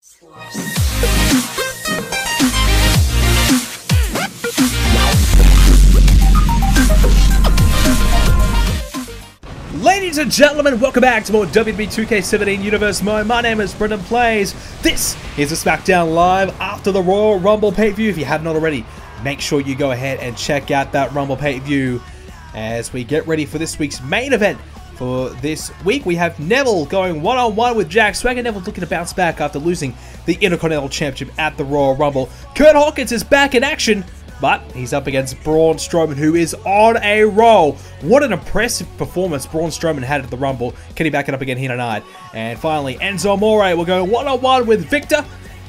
Ladies and gentlemen, welcome back to more WWE 2k17 Universe Mode. My name is BrendenPlayz. This is a Smackdown live after the Royal Rumble pay-per-view. If you have not already, make sure you go ahead and check out that Rumble pay-per-view as we get ready for this week's main event. For this week, we have Neville going one-on-one with Jack Swagger. Neville's looking to bounce back after losing the Intercontinental Championship at the Royal Rumble. Kurt Hawkins is back in action, but he's up against Braun Strowman, who is on a roll. What an impressive performance Braun Strowman had at the Rumble. Can he back it up again here tonight? And finally, Enzo Amore will go one-on-one with Victor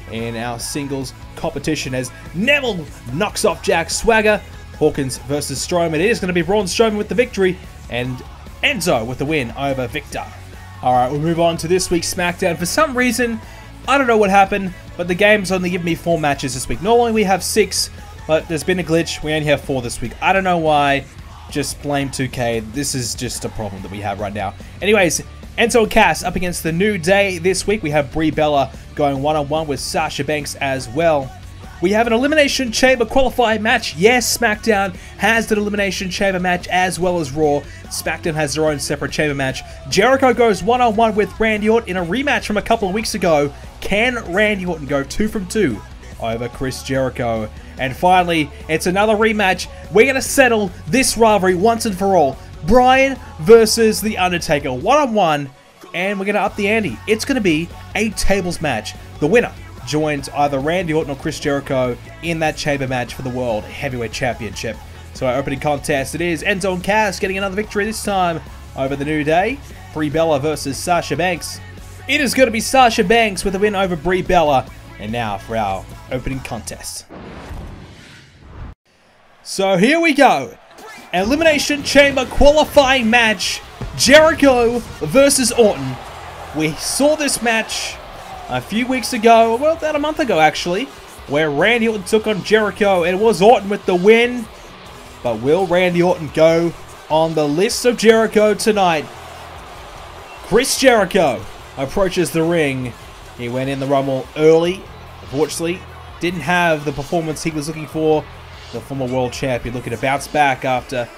in our singles competition as Neville knocks off Jack Swagger. Hawkins versus Strowman. It is going to be Braun Strowman with the victory and Enzo with the win over Victor. Alright, we'll move on to this week's Smackdown. For some reason, I don't know what happened, but the game's only given me 4 matches this week. Normally we have 6, but there's been a glitch. We only have 4 this week. I don't know why. Just blame 2K. This is just a problem that we have right now. Anyways, Enzo and Cass up against the New Day this week. We have Brie Bella going one-on-one with Sasha Banks as well. We have an Elimination Chamber qualifying match. Yes, SmackDown has an Elimination Chamber match as well as Raw. SmackDown has their own separate chamber match. Jericho goes one-on-one with Randy Orton in a rematch from a couple of weeks ago. Can Randy Orton go 2 from 2 over Chris Jericho? And finally, it's another rematch. We're going to settle this rivalry once and for all. Bryan versus The Undertaker one-on-one, and we're going to up the ante. It's going to be a tables match. The winner joins either Randy Orton or Chris Jericho in that chamber match for the World Heavyweight Championship. So our opening contest, it is Enzo and Cass getting another victory this time over the New Day. Brie Bella versus Sasha Banks. It is going to be Sasha Banks with a win over Brie Bella. And now for our opening contest. So here we go. Elimination Chamber qualifying match. Jericho versus Orton. We saw this match a few weeks ago, well, about a month ago actually, where Randy Orton took on Jericho, and it was Orton with the win. But will Randy Orton go on the list of Jericho tonight? Chris Jericho approaches the ring. He went in the Rumble early. Unfortunately, didn't have the performance he was looking for. The former world champion looking to bounce back after,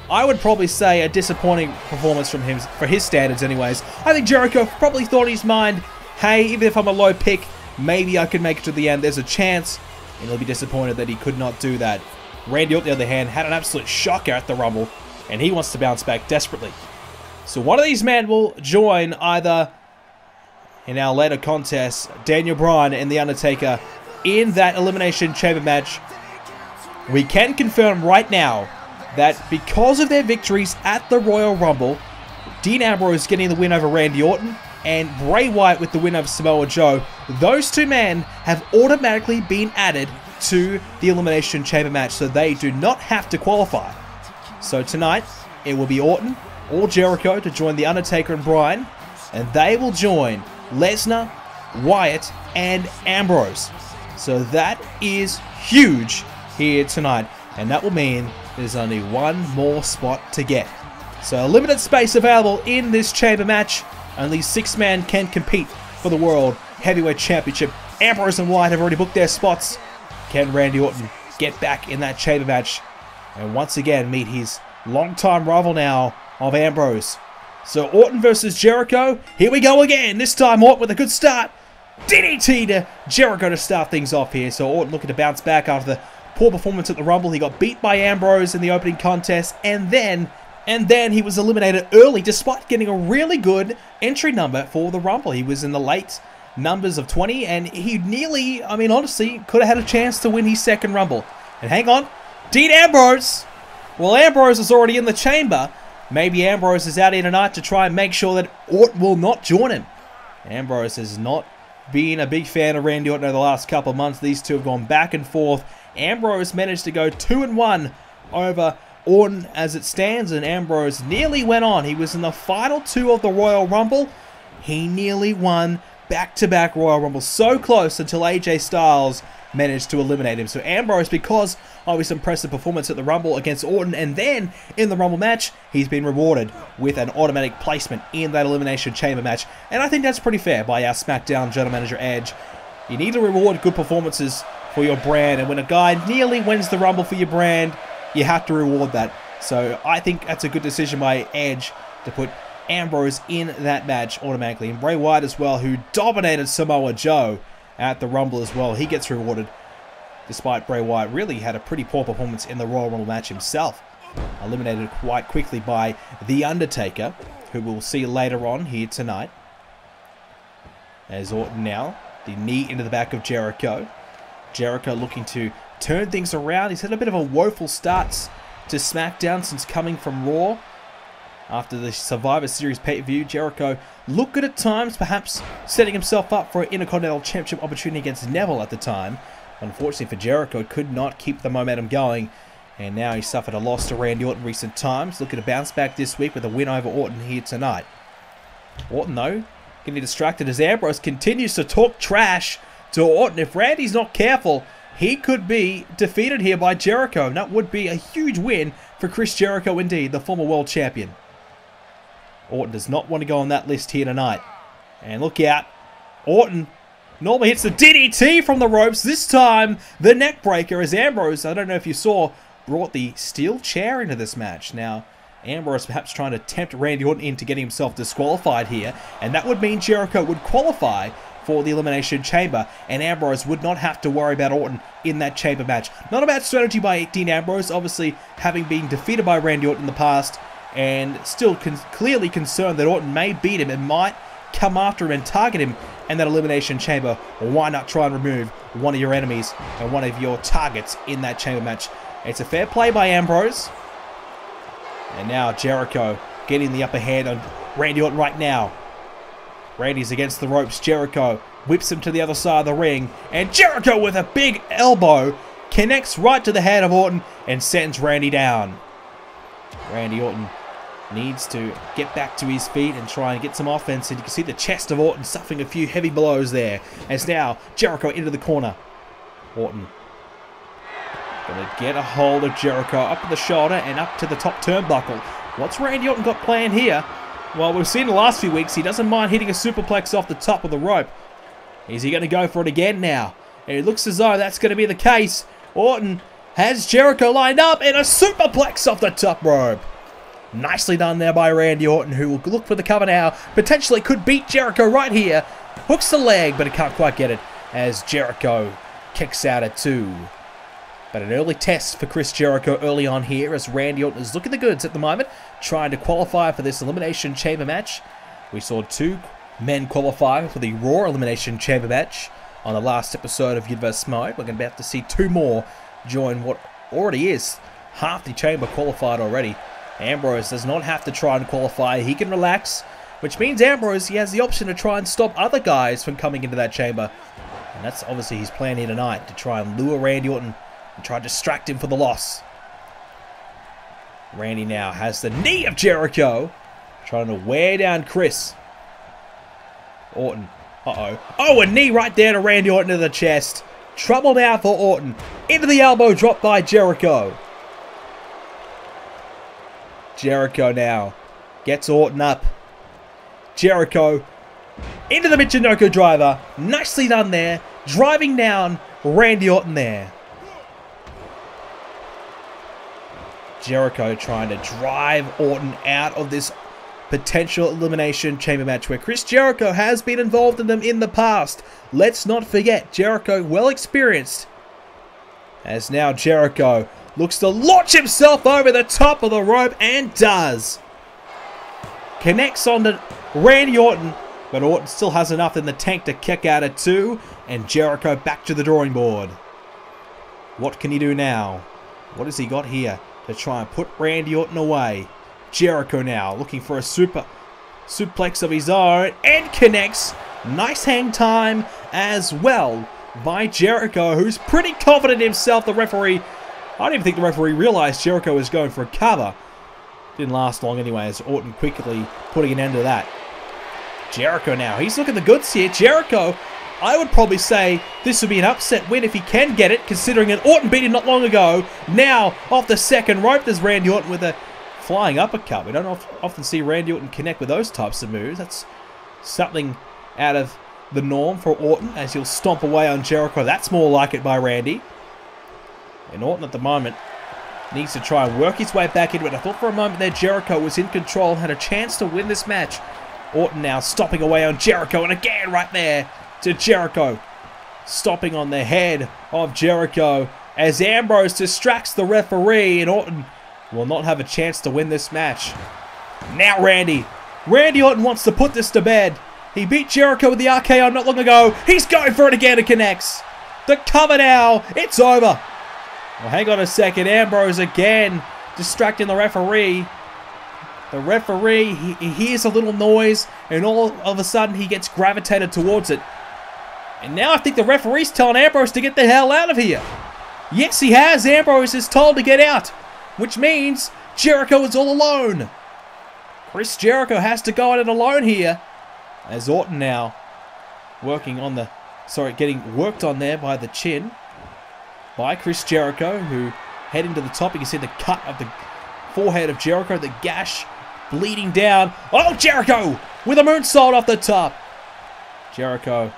I would probably say, a disappointing performance from him, for his standards anyways. I think Jericho probably thought in his mind, hey, even if I'm a low pick, maybe I can make it to the end. There's a chance, and he'll be disappointed that he could not do that. Randy Orton, on the other hand, had an absolute shocker at the Rumble, and he wants to bounce back desperately. So one of these men will join either in our later contest, Daniel Bryan and The Undertaker in that Elimination Chamber match. We can confirm right now that because of their victories at the Royal Rumble, Dean Ambrose getting the win over Randy Orton and Bray Wyatt with the win over Samoa Joe, those 2 men have automatically been added to the Elimination Chamber match, so they do not have to qualify. So tonight, it will be Orton or Jericho to join The Undertaker and Bryan, and they will join Lesnar, Wyatt, and Ambrose. So that is huge here tonight, and that will mean there's only one more spot to get. So a limited space available in this chamber match. Only 6 men can compete for the World Heavyweight Championship. Ambrose and Wyatt have already booked their spots. Can Randy Orton get back in that chamber match and once again meet his longtime rival now of Ambrose? So Orton versus Jericho. Here we go again. This time Orton with a good start. DDT to Jericho to start things off here. So Orton looking to bounce back after the poor performance at the Rumble. He got beat by Ambrose in the opening contest, and then he was eliminated early despite getting a really good entry number for the Rumble. He was in the late numbers of 20, and he nearly, I mean, honestly, could have had a chance to win his second Rumble. And hang on, Dean Ambrose. Well, Ambrose is already in the chamber. Maybe Ambrose is out here tonight to try and make sure that Orton will not join him. Ambrose has not been a big fan of Randy Orton over the last couple of months. These two have gone back and forth. Ambrose managed to go 2-1 over Orton as it stands, and Ambrose nearly went on. He was in the final 2 of the Royal Rumble. He nearly won back-to-back Royal Rumble. So close until AJ Styles managed to eliminate him. So Ambrose, because of his impressive performance at the Rumble against Orton, and then in the Rumble match, he's been rewarded with an automatic placement in that Elimination Chamber match. And I think that's pretty fair by our SmackDown General Manager Edge. You need to reward good performances for your brand, and when a guy nearly wins the Rumble for your brand, you have to reward that. So I think that's a good decision by Edge to put Ambrose in that match automatically. And Bray Wyatt as well, who dominated Samoa Joe at the Rumble as well. He gets rewarded, despite Bray Wyatt really had a pretty poor performance in the Royal Rumble match himself. Eliminated quite quickly by The Undertaker, who we'll see later on here tonight. As Orton now, the knee into the back of Jericho. Jericho looking to turn things around. He's had a bit of a woeful start to SmackDown since coming from Raw. After the Survivor Series pay-per-view, Jericho looked good at times, perhaps setting himself up for an Intercontinental Championship opportunity against Neville at the time. Unfortunately for Jericho, could not keep the momentum going, and now he suffered a loss to Randy Orton in recent times. Looking to bounce back this week with a win over Orton here tonight. Orton, though, getting distracted as Ambrose continues to talk trash to Orton. If Randy's not careful, he could be defeated here by Jericho, and that would be a huge win for Chris Jericho indeed, the former world champion. Orton does not want to go on that list here tonight. And look out, Orton normally hits the DDT from the ropes. This time, the neck breaker as Ambrose, I don't know if you saw, brought the steel chair into this match. Now, Ambrose perhaps trying to tempt Randy Orton into getting himself disqualified here, and that would mean Jericho would qualify for the Elimination Chamber, and Ambrose would not have to worry about Orton in that Chamber match. Not a bad strategy by Dean Ambrose, obviously having been defeated by Randy Orton in the past, and still clearly concerned that Orton may beat him and might come after him and target him in that Elimination Chamber. Why not try and remove one of your enemies and one of your targets in that Chamber match? It's a fair play by Ambrose. And now Jericho getting the upper hand on Randy Orton right now. Randy's against the ropes. Jericho whips him to the other side of the ring. And Jericho with a big elbow connects right to the head of Orton and sends Randy down. Randy Orton needs to get back to his feet and try and get some offense. And you can see the chest of Orton suffering a few heavy blows there. As now Jericho into the corner. Orton gonna get a hold of Jericho up in the shoulder and up to the top turnbuckle. What's Randy Orton got planned here? Well, we've seen in the last few weeks, he doesn't mind hitting a superplex off the top of the rope. Is he going to go for it again now? And it looks as though that's going to be the case. Orton has Jericho lined up and a superplex off the top rope. Nicely done there by Randy Orton, who will look for the cover now. Potentially could beat Jericho right here. Hooks the leg, but it can't quite get it as Jericho kicks out at 2. But an early test for Chris Jericho early on here as Randy Orton is looking the goods at the moment, trying to qualify for this Elimination Chamber match. We saw 2 men qualify for the Raw Elimination Chamber match on the last episode of Universe Mode. We're about to see 2 more join what already is half the chamber qualified already. Ambrose does not have to try and qualify. He can relax, which means Ambrose, he has the option to try and stop other guys from coming into that chamber. And that's obviously his plan here tonight, to try and lure Randy Orton and try to distract him for the loss. Randy now has the knee of Jericho, trying to wear down Chris. Orton, oh, a knee right there to Randy Orton to the chest. Trouble now for Orton. Into the elbow drop by Jericho. Jericho now gets Orton up. Jericho into the Michinoku driver. Nicely done there. Driving down Randy Orton there. Jericho trying to drive Orton out of this potential Elimination Chamber match where Chris Jericho has been involved in them in the past. Let's not forget, Jericho well experienced. As now Jericho looks to launch himself over the top of the rope and does. Connects onto Randy Orton, but Orton still has enough in the tank to kick out at 2, and Jericho back to the drawing board. What can he do now? What has he got here to try and put Randy Orton away? Jericho now looking for a suplex of his own and connects. Nice hang time as well by Jericho, who's pretty confident in himself. The referee, I don't even think the referee realized Jericho was going for a cover. Didn't last long anyway, as Orton quickly putting an end to that. Jericho now, he's looking the goods here. Jericho, I would probably say this would be an upset win if he can get it, considering that Orton beat him not long ago. Now, off the second rope, there's Randy Orton with a flying uppercut. We don't often see Randy Orton connect with those types of moves. That's something out of the norm for Orton as he'll stomp away on Jericho. That's more like it by Randy. And Orton at the moment needs to try and work his way back into it. I thought for a moment there Jericho was in control, had a chance to win this match. Orton now stomping away on Jericho, and again right there to Jericho. Stomping on the head of Jericho as Ambrose distracts the referee, and Orton will not have a chance to win this match. Now Randy Orton wants to put this to bed. He beat Jericho with the RKO not long ago. He's going for it again. It connects. The cover now. It's over. Well, hang on a second. Ambrose again distracting the referee. The referee, he hears a little noise, and all of a sudden he gets gravitated towards it. And now I think the referee's telling Ambrose to get the hell out of here. Yes, he has. Ambrose is told to get out, which means Jericho is all alone. Chris Jericho has to go at it alone here, as Orton now getting worked on there by the chin by Chris Jericho, who heading to the top. You can see the cut of the forehead of Jericho, the gash bleeding down. Oh, Jericho with a moonsault off the top. Jericho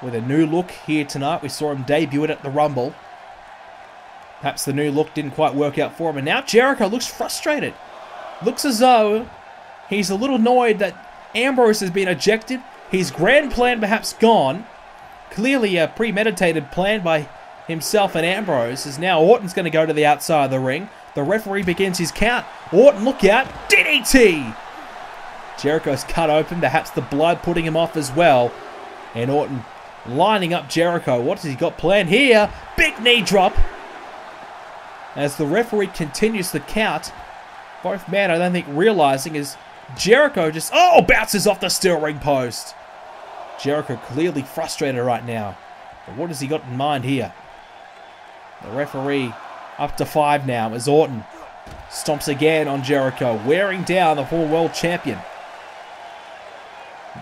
with a new look here tonight. We saw him debut it at the Rumble. Perhaps the new look didn't quite work out for him, and now Jericho looks frustrated. Looks as though he's a little annoyed that Ambrose has been ejected. His grand plan perhaps gone. Clearly a premeditated plan by himself and Ambrose, as now Orton's going to go to the outside of the ring. The referee begins his count. Orton, look out. DDT! Jericho's cut open, perhaps the blood putting him off as well. And Orton lining up Jericho. What has he got planned here? Big knee drop. As the referee continues the count, both men, I don't think, realizing is Jericho just, bounces off the steel ring post. Jericho clearly frustrated right now. But what has he got in mind here? The referee up to 5 now as Orton stomps again on Jericho, wearing down the former world champion.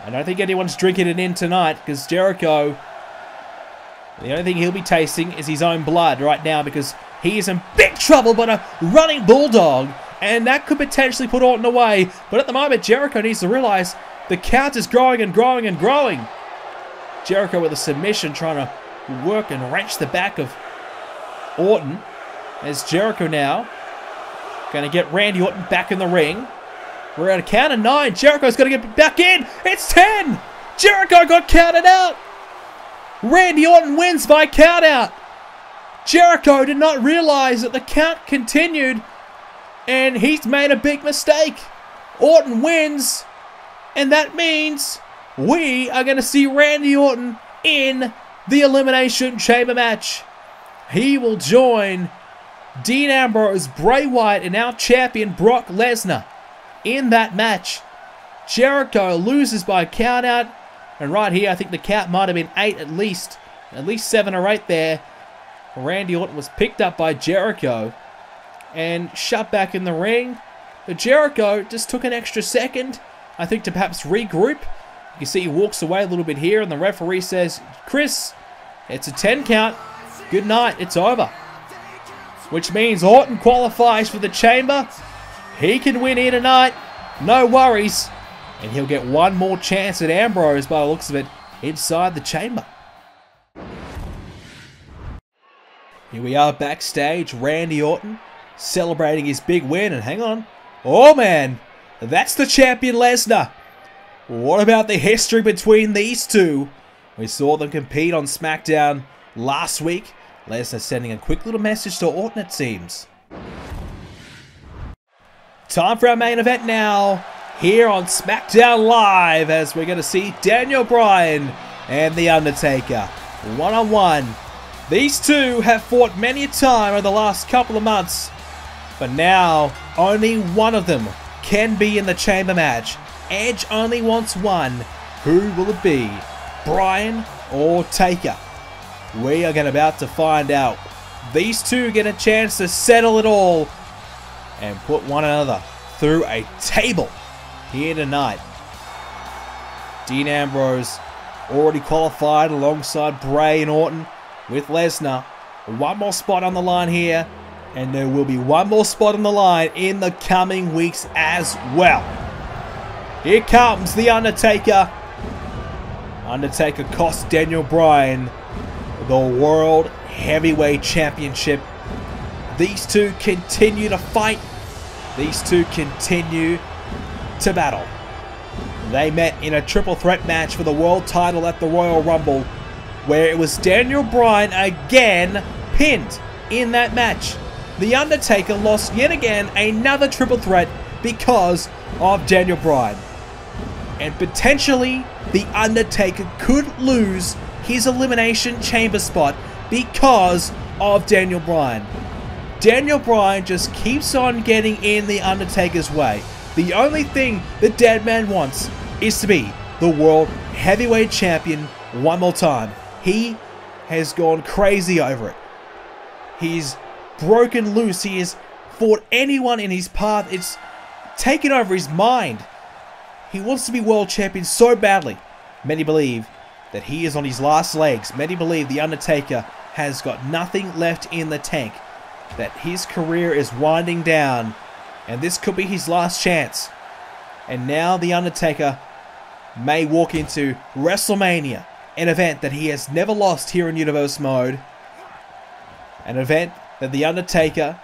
I don't think anyone's drinking it in tonight, because Jericho, the only thing he'll be tasting is his own blood right now, because he is in big trouble, but a running bulldog, and that could potentially put Orton away. But at the moment, Jericho needs to realize the count is growing and growing and growing. Jericho with a submission, trying to work and wrench the back of Orton, as Jericho now going to get Randy Orton back in the ring. We're at a count of 9. Jericho's going to get back in. It's 10. Jericho got counted out. Randy Orton wins by count out. Jericho did not realize that the count continued, and he's made a big mistake. Orton wins, and that means we are going to see Randy Orton in the Elimination Chamber match. He will join Dean Ambrose, Bray Wyatt, and our champion Brock Lesnar in that match. Jericho loses by count out, and right here I think the count might have been 8 at least 7 or 8 there. Randy Orton was picked up by Jericho and shut back in the ring. But Jericho just took an extra second, I think, to perhaps regroup. You can see he walks away a little bit here, and the referee says, Chris, it's a 10 count. Good night, it's over. Which means Orton qualifies for the chamber. He can win here tonight, no worries. And he'll get one more chance at Ambrose, by the looks of it, inside the chamber. Here we are backstage, Randy Orton celebrating his big win, and hang on. Oh man, that's the champion Lesnar. What about the history between these two? We saw them compete on Smackdown last week. Lesnar sending a quick little message to Orton, it seems. Time for our main event now, here on Smackdown Live, as we're going to see Daniel Bryan and The Undertaker one-on-one. These two have fought many a time over the last couple of months, but now only one of them can be in the chamber match. Edge only wants one. Who will it be? Bryan or Taker? We are about to find out. These two get a chance to settle it all and put one another through a table here tonight. Dean Ambrose already qualified alongside Bray and Orton with Lesnar. One more spot on the line here, and there will be one more spot on the line in the coming weeks as well. Here comes The Undertaker. Undertaker cost Daniel Bryan the World Heavyweight Championship. These two continue to fight. These two continue to battle. They met in a triple threat match for the world title at the Royal Rumble, where it was Daniel Bryan again pinned in that match. The Undertaker lost yet again another triple threat because of Daniel Bryan. And potentially, The Undertaker could lose his Elimination Chamber spot because of Daniel Bryan. Daniel Bryan just keeps on getting in The Undertaker's way. The only thing the dead man wants is to be the World Heavyweight Champion one more time. He has gone crazy over it. He's broken loose. He has fought anyone in his path. It's taken over his mind. He wants to be world champion so badly. Many believe that he is on his last legs. Many believe The Undertaker has got nothing left in the tank. That his career is winding down. And this could be his last chance. And now The Undertaker may walk into WrestleMania. An event that he has never lost here in Universe Mode. An event that The Undertaker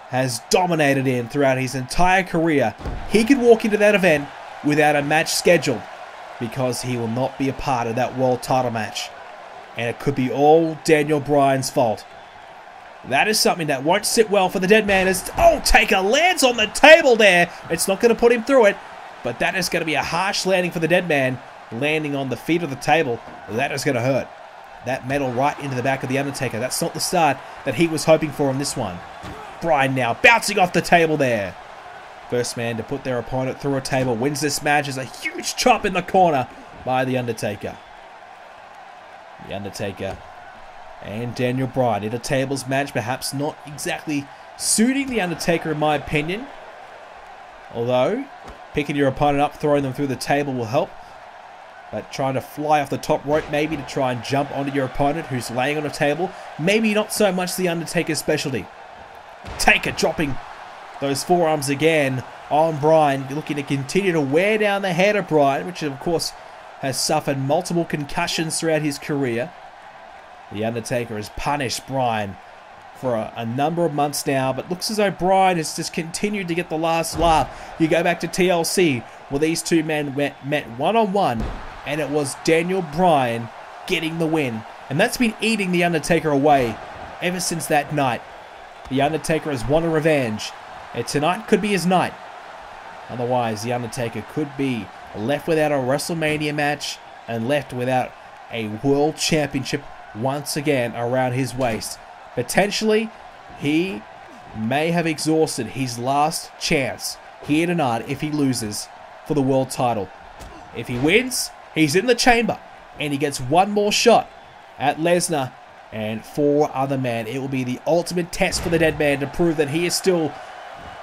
has dominated in throughout his entire career. He could walk into that event without a match scheduled because he will not be a part of that world title match. And it could be all Daniel Bryan's fault. That is something that won't sit well for the dead man as Taker lands on the table there. It's not going to put him through it, but that is going to be a harsh landing for the dead man. Landing on the feet of the table, that is going to hurt. That metal right into the back of The Undertaker. That's not the start that he was hoping for in this one. Bryan now bouncing off the table there. First man to put their opponent through a table wins this match as a huge chop in the corner by The Undertaker. The Undertaker and Daniel Bryan in a tables match, perhaps not exactly suiting The Undertaker in my opinion. Although, picking your opponent up, throwing them through the table will help. But trying to fly off the top rope maybe to try and jump onto your opponent who's laying on a table, maybe not so much The Undertaker's specialty. Taker dropping those forearms again on Bryan, looking to continue to wear down the head of Bryan, which of course has suffered multiple concussions throughout his career. The Undertaker has punished Bryan for a number of months now, but looks as though Bryan has just continued to get the last laugh. You go back to TLC, where these two men met one-on-one, and it was Daniel Bryan getting the win. And that's been eating The Undertaker away ever since that night. The Undertaker has won a revenge, and tonight could be his night. Otherwise, The Undertaker could be left without a WrestleMania match and left without a World Championship once again around his waist. Potentially, he may have exhausted his last chance here tonight if he loses for the world title. If he wins, he's in the chamber and he gets one more shot at Lesnar and 4 other men. It will be the ultimate test for the dead man to prove that he is still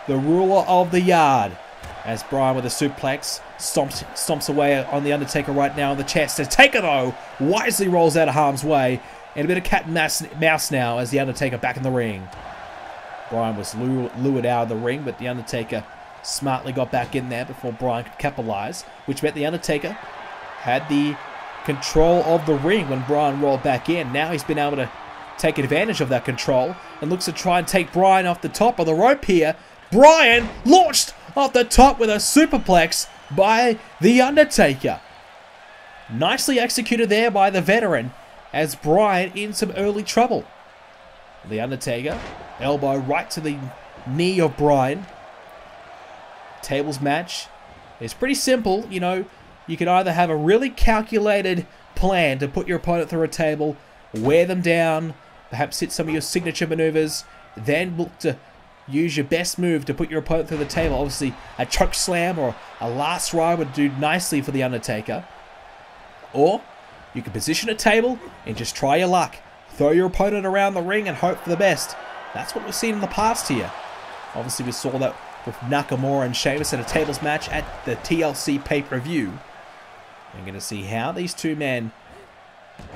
the ruler of the yard. As Bryan with a suplex stomps away on The Undertaker right now in the chest. The Taker though wisely rolls out of harm's way. And a bit of cat and mouse now as The Undertaker back in the ring. Bryan was lured out of the ring, but The Undertaker smartly got back in there before Bryan could capitalize, which meant The Undertaker had the control of the ring when Bryan rolled back in. Now he's been able to take advantage of that control and looks to try and take Bryan off the top of the rope here. Bryan launched off the top with a superplex by The Undertaker. Nicely executed there by the veteran, as Bryan in some early trouble. The Undertaker, elbow right to the knee of Bryan. Tables match is pretty simple. You know, you can either have a really calculated plan to put your opponent through a table, wear them down, perhaps hit some of your signature maneuvers, then look to use your best move to put your opponent through the table. Obviously, a choke slam or a last ride would do nicely for The Undertaker. Or you can position a table and just try your luck. Throw your opponent around the ring and hope for the best. That's what we've seen in the past here. Obviously, we saw that with Nakamura and Sheamus in a tables match at the TLC pay-per-view. We're going to see how these two men,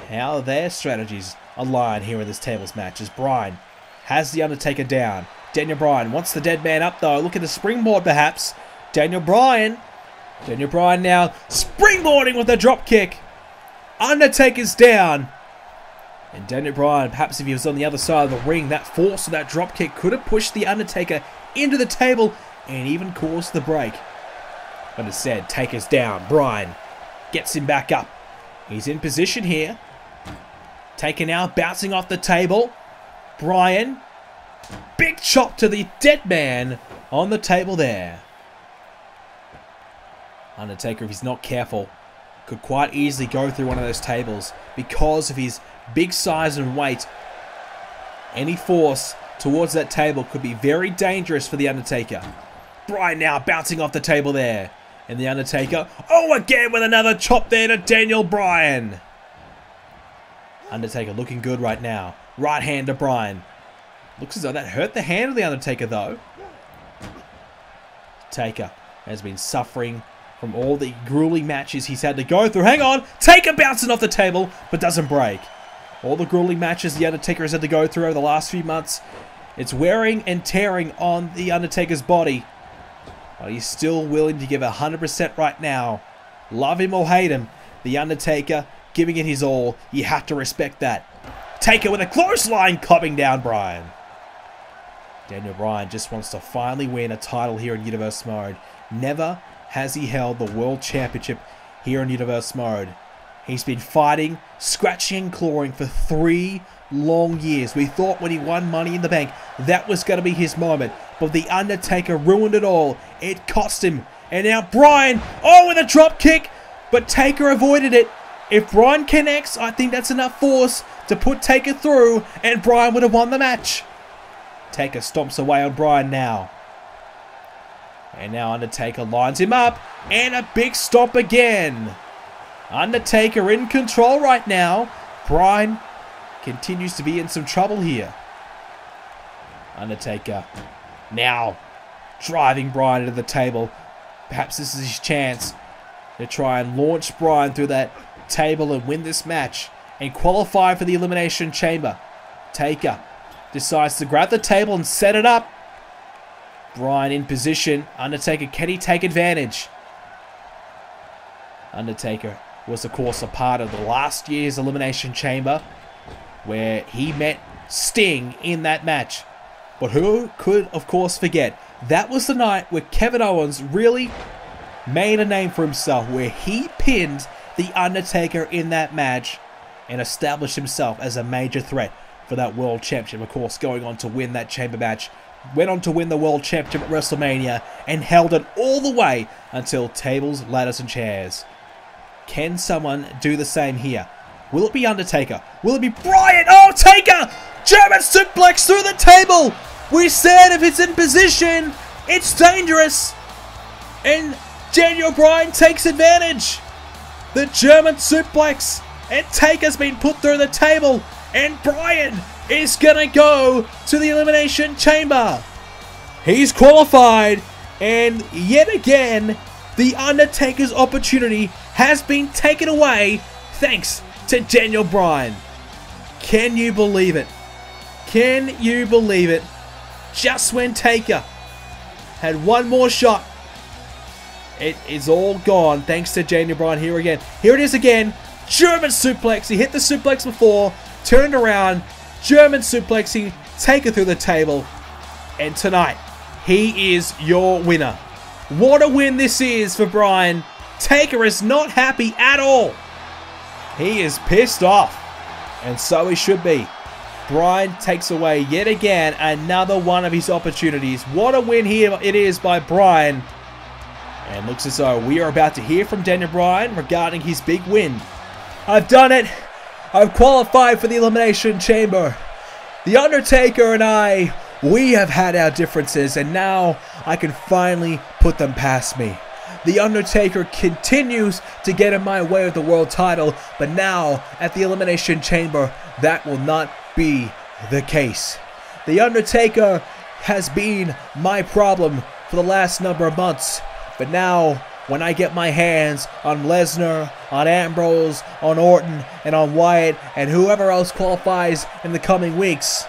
how their strategies align here in this tables match. As Bryan has The Undertaker down. Daniel Bryan wants the dead man up though. Look at the springboard perhaps. Daniel Bryan now springboarding with a drop kick. Undertaker's down. And Daniel Bryan, perhaps if he was on the other side of the ring, that force of that dropkick could have pushed the Undertaker into the table and even caused the break. But instead, Taker's down. Bryan gets him back up. He's in position here. Taker now bouncing off the table. Bryan, big chop to the dead man on the table there. Undertaker, if he's not careful, could quite easily go through one of those tables because of his big size and weight. Any force towards that table could be very dangerous for the Undertaker. Bryan now bouncing off the table there. And the Undertaker, oh, again with another chop there to Daniel Bryan. Undertaker looking good right now. Right hand to Bryan. Looks as though that hurt the hand of the Undertaker though. Taker has been suffering from all the grueling matches he's had to go through. Hang on! Taker bouncing off the table, but doesn't break. All the grueling matches the Undertaker has had to go through over the last few months. It's wearing and tearing on the Undertaker's body. But he's still willing to give 100% right now. Love him or hate him, the Undertaker giving it his all. You have to respect that. Taker with a clothesline clubbing down Bryan. Daniel Bryan just wants to finally win a title here in Universe Mode. Never has he held the World Championship here in Universe Mode. He's been fighting, scratching and clawing for 3 long years. We thought when he won Money in the Bank, that was going to be his moment. But the Undertaker ruined it all. It cost him. And now Bryan, oh, with a drop kick. But Taker avoided it. If Bryan connects, I think that's enough force to put Taker through. And Bryan would have won the match. Taker stomps away on Bryan now. And now Undertaker lines him up. And a big stomp again. Undertaker in control right now. Bryan continues to be in some trouble here. Undertaker now driving Bryan to the table. Perhaps this is his chance to try and launch Bryan through that table and win this match and qualify for the Elimination Chamber. Taker decides to grab the table and set it up. Bryan in position. Undertaker, can he take advantage? Undertaker was, of course, a part of the last year's Elimination Chamber where he met Sting in that match. But who could, of course, forget? That was the night where Kevin Owens really made a name for himself, where he pinned The Undertaker in that match and established himself as a major threat for that World Championship. Of course, going on to win that Chamber match, went on to win the World Championship at WrestleMania and held it all the way until tables, ladders and chairs. Can someone do the same here? Will it be Undertaker? Will it be Bryan? Oh, Taker! German suplex through the table! We said if it's in position, it's dangerous. And Daniel Bryan takes advantage. The German suplex. And Taker's been put through the table. And Bryan is going to go to the Elimination Chamber. He's qualified. And yet again, The Undertaker's opportunity has been taken away thanks to Daniel Bryan. Can you believe it? Can you believe it? Just when Taker had one more shot, it is all gone thanks to Daniel Bryan here again. Here it is again. German suplex. He hit the suplex before, turned around, German suplexing, Taker through the table. And tonight, he is your winner. What a win this is for Bryan. Taker is not happy at all. He is pissed off. And so he should be. Bryan takes away yet again another one of his opportunities. What a win here it is by Bryan. And looks as though we are about to hear from Daniel Bryan regarding his big win. I've done it. I've qualified for the Elimination Chamber. The Undertaker and I, we have had our differences, and now I can finally put them past me. The Undertaker continues to get in my way of the world title, but now at the Elimination Chamber, that will not be the case. The Undertaker has been my problem for the last number of months, but now when I get my hands on Lesnar, on Ambrose, on Orton, and on Wyatt, and whoever else qualifies in the coming weeks,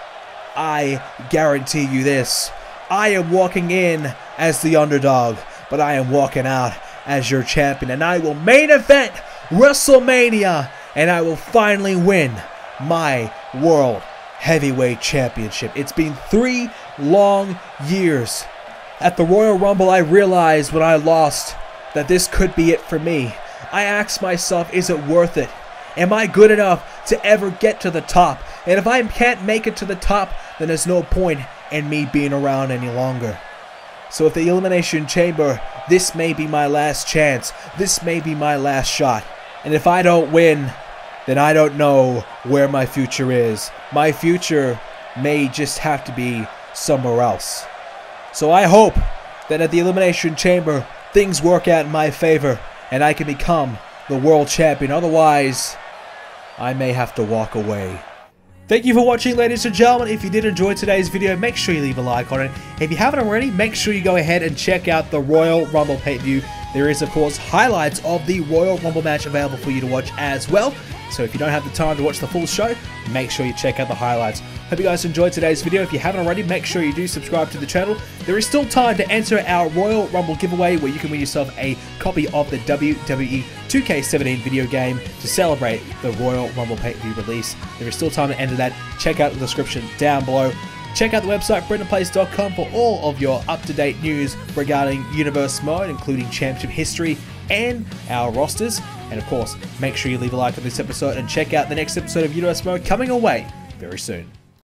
I guarantee you this. I am walking in as the underdog, but I am walking out as your champion, and I will main event WrestleMania and I will finally win my World Heavyweight Championship. It's been 3 long years. At the Royal Rumble, I realized when I lost that this could be it for me. I asked myself, is it worth it? Am I good enough to ever get to the top? And if I can't make it to the top, then there's no point in me being around any longer. So at the Elimination Chamber, this may be my last chance. This may be my last shot. And if I don't win, then I don't know where my future is. My future may just have to be somewhere else. So I hope that at the Elimination Chamber, things work out in my favor and I can become the world champion. Otherwise, I may have to walk away. Thank you for watching, ladies and gentlemen. If you did enjoy today's video, make sure you leave a like on it. If you haven't already, make sure you go ahead and check out the Royal Rumble pay-per-view. There is, of course, highlights of the Royal Rumble match available for you to watch as well. So if you don't have the time to watch the full show, make sure you check out the highlights. Hope you guys enjoyed today's video. If you haven't already, make sure you do subscribe to the channel. There is still time to enter our Royal Rumble giveaway where you can win yourself a copy of the WWE 2k17 video game to celebrate the Royal Rumble pay-per-view release. There is still time to enter that. Check out the description down below. Check out the website BrendenPlayz.com for all of your up-to-date news regarding Universe Mode, including championship history and our rosters. And of course, make sure you leave a like on this episode and check out the next episode of Universe Mode coming away very soon.